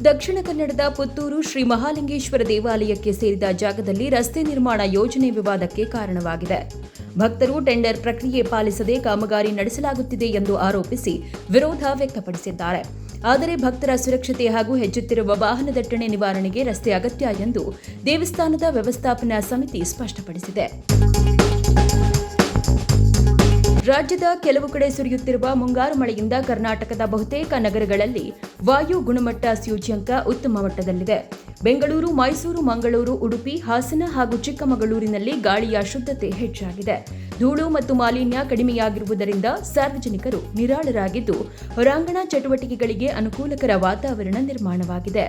ದಕ್ಷಿಣ ಕನ್ನಡದ ಪುತ್ತೂರು ಶ್ರೀ ಮಹಾಲಿಂಗೇಶ್ವರ ದೇವಾಲಯಕ್ಕೆ ಸೇರಿದ ಜಾಗದಲ್ಲಿ ರಸ್ತೆ ನಿರ್ಮಾಣ ಯೋಜನೆ ವಿವಾದಕ್ಕೆ ಕಾರಣವಾಗಿದೆ. ಭಕ್ತರು ಟೆಂಡರ್ ಪ್ರಕ್ರಿಯೆ ಪಾಲಿಸದೆ ಕಾಮಗಾರಿ ನಡೆಸಲಾಗುತ್ತಿದೆ ಎಂದು ಆರೋಪಿಸಿ ವಿರೋಧ ವ್ಯಕ್ತಪಡಿಸಿದ್ದಾರೆ. ಆದರೆ ಭಕ್ತರ ಸುರಕ್ಷತೆ ಹಾಗೂ ಹೆಚ್ಚುತ್ತಿರುವ ವಾಹನ ದಟ್ಟಣೆ ನಿವಾರಣೆಗೆ ರಸ್ತೆ ಅಗತ್ಯ ಎಂದು ದೇವಸ್ಥಾನದ ವ್ಯವಸ್ಥಾಪನಾ ಸಮಿತಿ ಸ್ಪಷ್ಟಪಡಿಸಿದೆ. ರಾಜ್ಯದ ಕೆಲವು ಕಡೆ ಸುರಿಯುತ್ತಿರುವ ಮುಂಗಾರು ಮಳೆಯಿಂದ ಕರ್ನಾಟಕದ ಬಹುತೇಕ ನಗರಗಳಲ್ಲಿ ವಾಯು ಗುಣಮಟ್ಟ ಸೂಚ್ಯಂಕ ಉತ್ತಮ ಮಟ್ಟದಲ್ಲಿದೆ. ಬೆಂಗಳೂರು, ಮೈಸೂರು, ಮಂಗಳೂರು, ಉಡುಪಿ, ಹಾಸನ ಹಾಗೂ ಚಿಕ್ಕಮಗಳೂರಿನಲ್ಲಿ ಗಾಳಿಯ ಶುದ್ಧತೆ ಹೆಚ್ಚಾಗಿದೆ. ಧೂಳು ಮತ್ತು ಮಾಲಿನ್ಯ ಕಡಿಮೆಯಾಗಿರುವುದರಿಂದ ಸಾರ್ವಜನಿಕರು ನಿರಾಳರಾಗಿದ್ದು ಹೊರಾಂಗಣ ಚಟುವಟಿಕೆಗಳಿಗೆ ಅನುಕೂಲಕರ ವಾತಾವರಣ ನಿರ್ಮಾಣವಾಗಿದೆ.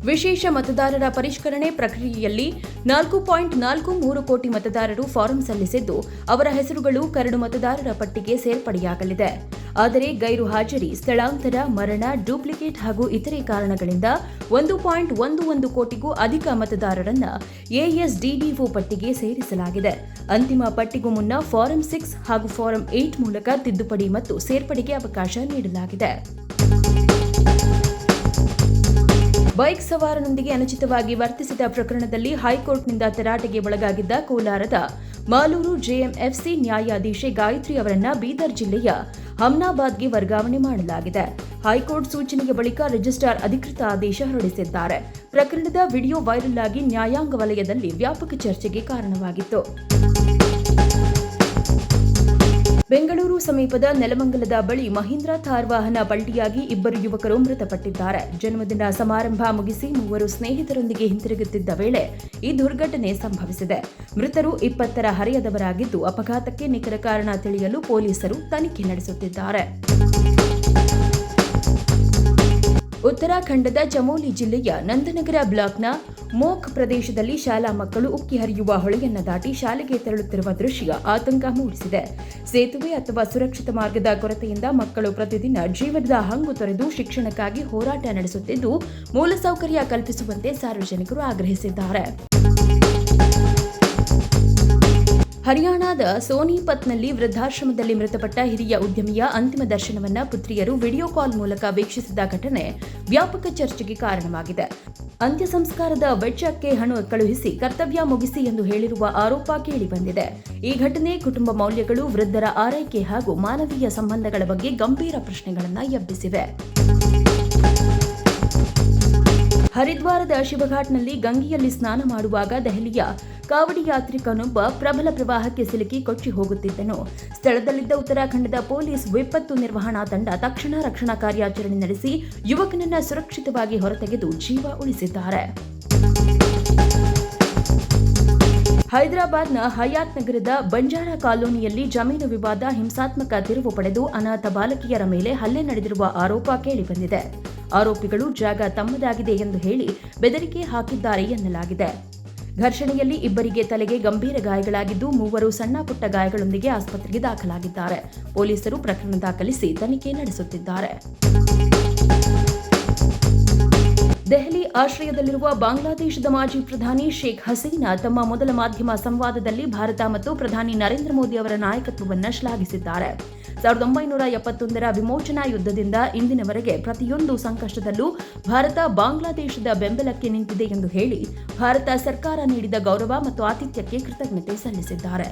ವಿಶೇಷ ಮತದಾರರ ಪರಿಷ್ಕರಣೆ ಪ್ರಕ್ರಿಯೆಯಲ್ಲಿ 4.43 ಕೋಟಿ ಮತದಾರರು ಫಾರಂ ಸಲ್ಲಿಸಿದ್ದು, ಅವರ ಹೆಸರುಗಳು ಕರಡು ಮತದಾರರ ಪಟ್ಟಿಗೆ ಸೇರ್ಪಡೆಯಾಗಲಿದೆ. ಆದರೆ ಗೈರು ಹಾಜರಿ, ಸ್ಥಳಾಂತರ, ಮರಣ, ಡೂಪ್ಲಿಕೇಟ್ ಹಾಗೂ ಇತರೆ ಕಾರಣಗಳಿಂದ 1.11 ಕೋಟಿಗೂ ಅಧಿಕ ಮತದಾರರನ್ನ ಎಎಸ್ಡಿಡಿಒ ಪಟ್ಟಿಗೆ ಸೇರಿಸಲಾಗಿದೆ. ಅಂತಿಮ ಪಟ್ಟಿಗೂ ಮುನ್ನ ಫಾರಂ 6 ಹಾಗೂ ಫಾರಂ 8 ಮೂಲಕ ತಿದ್ದುಪಡಿ ಮತ್ತು ಸೇರ್ಪಡೆಗೆ ಅವಕಾಶ ನೀಡಲಾಗಿದೆ. ಬೈಕ್ ಸವಾರನೊಂದಿಗೆ ಅನುಚಿತವಾಗಿ ವರ್ತಿಸಿದ ಪ್ರಕರಣದಲ್ಲಿ ಹೈಕೋರ್ಟ್ನಿಂದ ತರಾಟೆಗೆ ಒಳಗಾಗಿದ್ದ ಕೋಲಾರದ ಮಾಲೂರು ಜೆಎಂಎಫ್ಸಿ ನ್ಯಾಯಾಧೀಶೆ ಗಾಯತ್ರಿ ಅವರನ್ನ ಬೀದರ್ ಜಿಲ್ಲೆಯ ಹಮ್ನಾಬಾದ್ಗೆ ವರ್ಗಾವಣೆ ಮಾಡಲಾಗಿದೆ. ಹೈಕೋರ್ಟ್ ಸೂಚನೆಯ ಬಳಿಕ ರಿಜಿಸ್ಟ್ರಾರ್ ಅಧಿಕೃತ ಆದೇಶ ಹೊರಡಿಸಿದ್ದಾರೆ. ಪ್ರಕರಣದ ವಿಡಿಯೋ ವೈರಲ್ ಆಗಿ ನ್ಯಾಯಾಂಗ ವಲಯದಲ್ಲಿ ವ್ಯಾಪಕ ಚರ್ಚೆಗೆ ಕಾರಣವಾಗಿತ್ತು. ಬೆಂಗಳೂರು ಸಮೀಪದ ನೆಲಮಂಗಲದ ಬಳಿ ಮಹೀಂದ್ರ ಥಾರ್ ವಾಹನ ಪಲ್ಟಿಯಾಗಿ 2 ಯುವಕರು ಮೃತಪಟ್ಟಿದ್ದಾರೆ. ಜನ್ಮದಿನ ಸಮಾರಂಭ ಮುಗಿಸಿ 3 ಸ್ನೇಹಿತರೊಂದಿಗೆ ಹಿಂತಿರುಗುತ್ತಿದ್ದ ವೇಳೆ ಈ ದುರ್ಘಟನೆ ಸಂಭವಿಸಿದೆ. ಮೃತರು 20ರ ಹರೆಯದವರಾಗಿದ್ದು, ಅಪಘಾತಕ್ಕೆ ನಿಖರ ಕಾರಣ ತಿಳಿಯಲು ಪೊಲೀಸರು ತನಿಖೆ ನಡೆಸುತ್ತಿದ್ದಾರೆ. ಉತ್ತರಾಖಂಡದ ಚಮೋಲಿ ಜಿಲ್ಲೆಯ ನಂದನಗರ ಬ್ಲಾಕ್ನ ಮೋಕ್ ಪ್ರದೇಶದಲ್ಲಿ ಶಾಲಾ ಮಕ್ಕಳು ಉಕ್ಕಿ ಹರಿಯುವ ಹೊಳೆಯನ್ನ ದಾಟಿ ಶಾಲೆಗೆ ತೆರಳುತ್ತಿರುವ ದೃಶ್ಯ ಆತಂಕ ಮೂಡಿಸಿದೆ. ಸೇತುವೆ ಅಥವಾ ಸುರಕ್ಷಿತ ಮಾರ್ಗದ ಕೊರತೆಯಿಂದ ಮಕ್ಕಳು ಪ್ರತಿದಿನ ಜೀವನದ ಹಂಗು ತೊರೆದು ಶಿಕ್ಷಣಕ್ಕಾಗಿ ಹೋರಾಟ ನಡೆಸುತ್ತಿದ್ದು, ಮೂಲಸೌಕರ್ಯ ಕಲ್ಪಿಸುವಂತೆ ಸಾರ್ವಜನಿಕರು ಆಗ್ರಹಿಸಿದ್ದಾರೆ. ಹರಿಯಾಣದ ಸೋನಿಪತ್ನಲ್ಲಿ ವೃದ್ಧಾಶ್ರಮದಲ್ಲಿ ಮೃತಪಟ್ಟ ಹಿರಿಯ ಉದ್ಯಮಿಯ ಅಂತಿಮ ದರ್ಶನವನ್ನ ಪುತ್ರಿಯರು ವಿಡಿಯೋ ಕಾಲ್ ಮೂಲಕ ವೀಕ್ಷಿಸಿದ ಘಟನೆ ವ್ಯಾಪಕ ಚರ್ಚೆಗೆ ಕಾರಣವಾಗಿದೆ. ಅಂತ್ಯ ಸಂಸ್ಕಾರದ ವೆಚ್ಚಕ್ಕೆ ಹಣ ಕಳುಹಿಸಿ ಕರ್ತವ್ಯ ಮುಗಿಸಿ ಎಂದು ಹೇಳಿರುವ ಆರೋಪ ಕೇಳಿಬಂದಿದೆ. ಈ ಘಟನೆ ಕುಟುಂಬ ಮೌಲ್ಯಗಳು, ವೃದ್ಧರ ಆರೈಕೆ ಹಾಗೂ ಮಾನವೀಯ ಸಂಬಂಧಗಳ ಬಗ್ಗೆ ಗಂಭೀರ ಪ್ರಶ್ನೆಗಳನ್ನು ಎಬ್ಬಿಸಿವೆ. ಹರಿದ್ವಾರದ ಶಿವಘಾಟ್ನಲ್ಲಿ ಗಂಗೆಯಲ್ಲಿ ಸ್ನಾನ ಮಾಡುವಾಗ ದೆಹಲಿಯ ಕಾವಡಿ ಯಾತ್ರಿಕನೊಬ್ಬ ಪ್ರಬಲ ಪ್ರವಾಹಕ್ಕೆ ಸಿಲುಕಿ ಕೊಚ್ಚಿ ಹೋಗುತ್ತಿದ್ದನು. ಸ್ಥಳದಲ್ಲಿದ್ದ ಉತ್ತರಾಖಂಡದ ಪೊಲೀಸ್ ವಿಪತ್ತು ನಿರ್ವಹಣಾ ತಂಡ ತಕ್ಷಣ ರಕ್ಷಣಾ ಕಾರ್ಯಾಚರಣೆ ನಡೆಸಿ ಯುವಕನನ್ನ ಸುರಕ್ಷಿತವಾಗಿ ಹೊರತೆಗೆದು ಜೀವ ಉಳಿಸಿದ್ದಾರೆ. ಹೈದರಾಬಾದ್ನ ಹಯಾತ್ ನಗರದ ಬಂಜಾರ ಕಾಲೋನಿಯಲ್ಲಿ ಜಮೀನು ವಿವಾದ ಹಿಂಸಾತ್ಮಕ ತಿರುವು ಪಡೆದು ಅನಾಥ ಬಾಲಕಿಯರ ಮೇಲೆ ಹಲ್ಲೆ ನಡೆದಿರುವ ಆರೋಪ ಕೇಳಿಬಂದಿದೆ. ಆರೋಪಿಗಳು ಜಾಗ ತಮ್ಮದಾಗಿದೆ ಎಂದು ಹೇಳಿ ಬೆದರಿಕೆ ಹಾಕಿದ್ದಾರೆ ಎನ್ನಲಾಗಿದೆ. ಘರ್ಷಣೆಯಲ್ಲಿ 2 ತಲೆಗೆ ಗಂಭೀರ ಗಾಯಗಳಾಗಿದ್ದು, 3 ಸಣ್ಣ ಪುಟ್ಟ ಗಾಯಗಳೊಂದಿಗೆ ಆಸ್ಪತ್ರೆಗೆ ದಾಖಲಾಗಿದ್ದಾರೆ. ಪೊಲೀಸರು ಪ್ರಕರಣ ದಾಖಲಿಸಿ ತನಿಖೆ ನಡೆಸುತ್ತಿದ್ದಾರೆ. ದೆಹಲಿ ಆಶ್ರಯದಲ್ಲಿರುವ ಬಾಂಗ್ಲಾದೇಶದ ಮಾಜಿ ಪ್ರಧಾನಿ ಶೇಖ್ ಹಸೀನಾ ತಮ್ಮ ಮೊದಲ ಮಾಧ್ಯಮ ಸಂವಾದದಲ್ಲಿ ಭಾರತ ಮತ್ತು ಪ್ರಧಾನಿ ನರೇಂದ್ರ ಮೋದಿ ಅವರ ನಾಯಕತ್ವವನ್ನು ಶ್ಲಾಘಿಸಿದ್ದಾರೆ. 1971ರ ವಿಮೋಚನಾ ಯುದ್ಧದಿಂದ ಇಂದಿನವರೆಗೆ ಪ್ರತಿಯೊಂದು ಸಂಕಷ್ಟದಲ್ಲೂ ಭಾರತ ಬಾಂಗ್ಲಾದೇಶದ ಬೆಂಬಲಕ್ಕೆ ನಿಂತಿದೆ ಎಂದು ಹೇಳಿ ಭಾರತ ಸರ್ಕಾರ ನೀಡಿದ ಗೌರವ ಮತ್ತು ಆತಿಥ್ಯಕ್ಕೆ ಕೃತಜ್ಞತೆ ಸಲ್ಲಿಸಿದ್ದಾರೆ.